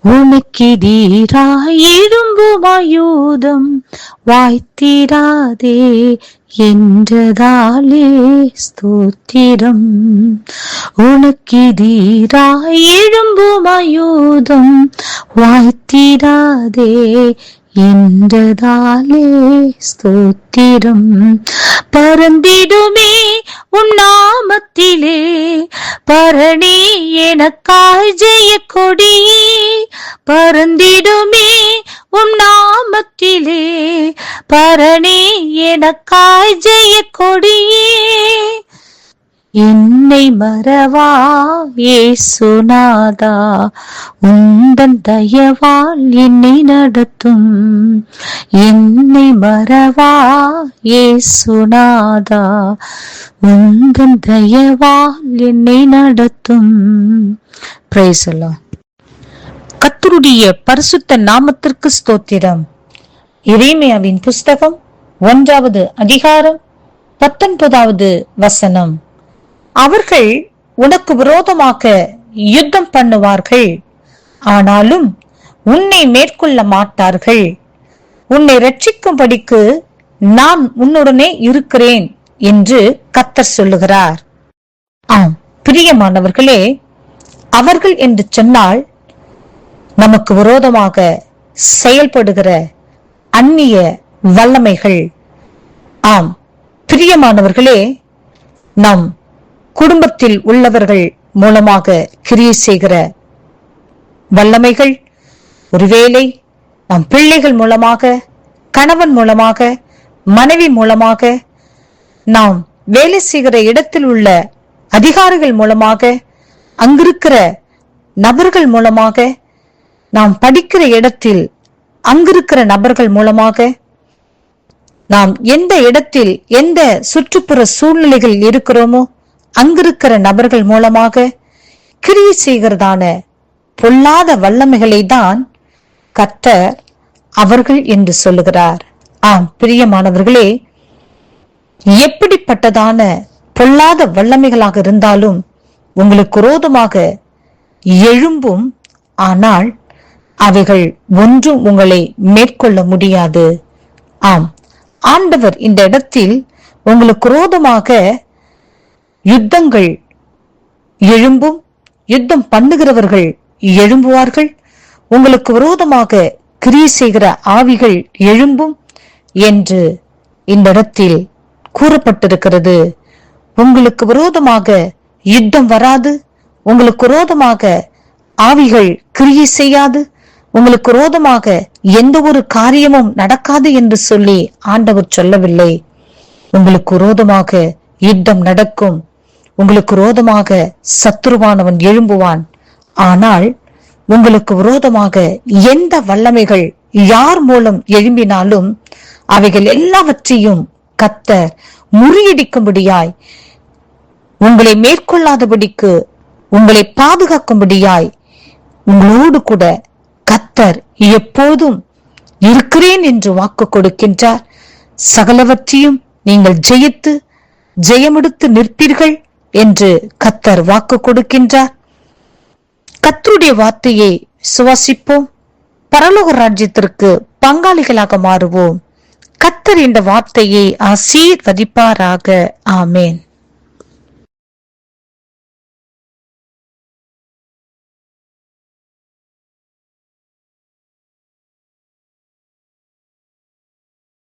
உனக்கெதிராய் எழும்பும் ஆயுதம் வாய்த்திராதே என்றதாலே ஸ்தோத்திரம். உனக்கெதிராய் எழும்பும் ஆயுதம் வாய்த்திராதே என்றதாலே ஸ்தோத்திரம். பறந்திடுமே உன் நாமத்திலே பரணி எனக்காய் ஜெய கொடியே. பறந்திடுமே உன் நாமத்திலே பரணி எனக்காய் ஜெய கொடியே. என்னை மறவா இயேசுநாதா, உந்தன் தயவால் என்னை நடத்தும். என்னை மறவா இயேசுநாதா, உந்தன் தயவால் என்னை நடத்தும். Praise the Lord. கர்த்தருடைய பரிசுத்த நாமத்திற்கு ஸ்தோத்திரம். எரேமியாவின் புஸ்தகம் 1வது அதிகாரம் 19வது வசனம். அவர்கள் உனக்கு விரோதமாக யுத்தம் பண்ணுவார்கள், ஆனாலும் உன்னை மேற்கொள்ள மாட்டார்கள். உன்னை ரட்சிக்கும்படிக்கு நான் உன்னுடனே இருக்கிறேன் என்று கர்த்தர் சொல்லுகிறார். ஆம் பிரியமானவர்களே, அவர்கள் என்று சொன்னால் நமக்கு விரோதமாக செயல்படுகிற அந்நிய வல்லமைகள். ஆம் பிரியமானவர்களே, நம் குடும்பத்தில் உள்ளவர்கள் மூலமாக கிரியை செய்கிற வல்லமைகள், ஒருவேளை நம் பிள்ளைகள் மூலமாக, கணவன் மூலமாக, மனைவி மூலமாக, நாம் வேலை செய்கிற இடத்தில் உள்ள அதிகாரிகள் மூலமாக, அங்கிருக்கிற நபர்கள் மூலமாக, நாம் படிக்கிற இடத்தில் அங்கிருக்கிற நபர்கள் மூலமாக, நாம் எந்த இடத்தில் எந்த சுற்றுப்புற சூழ்நிலைகள் இருக்கிறோமோ அங்கிருக்கிற நபர்கள் மூலமாக கிரியை செய்கிறதான பொல்லாத வல்லமைகளை தான் கர்த்தர் அவர்கள் என்று சொல்லுகிறார். ஆம் பிரியமானவர்களே, எப்படிப்பட்டதான பொல்லாத வல்லமைகளாக இருந்தாலும் உங்களுக்கு விரோதமாக எழும்பும், ஆனால் அவைகள் ஒன்றும் உங்களை மேற்கொள்ள முடியாது. ஆம், ஆண்டவர் இந்த இடத்தில் உங்களுக்கு விரோதமாக யுத்தங்கள் எழும்பும், யுத்தம் பண்ணுகிறவர்கள் எழும்புவார்கள், உங்களுக்கு விரோதமாக கிரியை செய்கிற ஆவிகள் எழும்பும் என்று இந்த இடத்தில் கூறப்பட்டிருக்கிறது. உங்களுக்கு விரோதமாக யுத்தம் வராது, உங்களுக்கு விரோதமாக ஆவிகள் கிரியை செய்யாது, உங்களுக்கு விரோதமாக எந்த ஒரு காரியமும் நடக்காது என்று சொல்லி ஆண்டவர் சொல்லவில்லை. உங்களுக்கு விரோதமாக யுத்தம் நடக்கும், உங்களுக்கு விரோதமாக சத்துருவானவன் எழும்புவான். ஆனால் உங்களுக்கு விரோதமாக எந்த வல்லமைகள் யார் மூலம் எழும்பினாலும் அவைகள் எல்லாவற்றையும் கர்த்தர் முறியடிக்கும்படியாய், உங்களை மேற்கொள்ளாதபடிக்கு உங்களை பாதுகாக்கும்படியாய் உங்களோடு கூட கர்த்தர் எப்போதும் இருக்கிறேன் என்று வாக்கு கொடுக்கின்றார். சகலவற்றையும் நீங்கள் ஜெயித்து ஜெயமெடுத்து நிற்பீர்கள் என்று கர்த்தர் வாக்கு கொடுக்கின்றார். கர்த்தருடைய வார்த்தையை சுவாசிப்போம், பரலோக ராஜ்யத்திற்கு பங்காளிகளாக மாறுவோம். கர்த்தர் இந்த வார்த்தையை ஆசீர்வதிப்பாராக. ஆமேன்.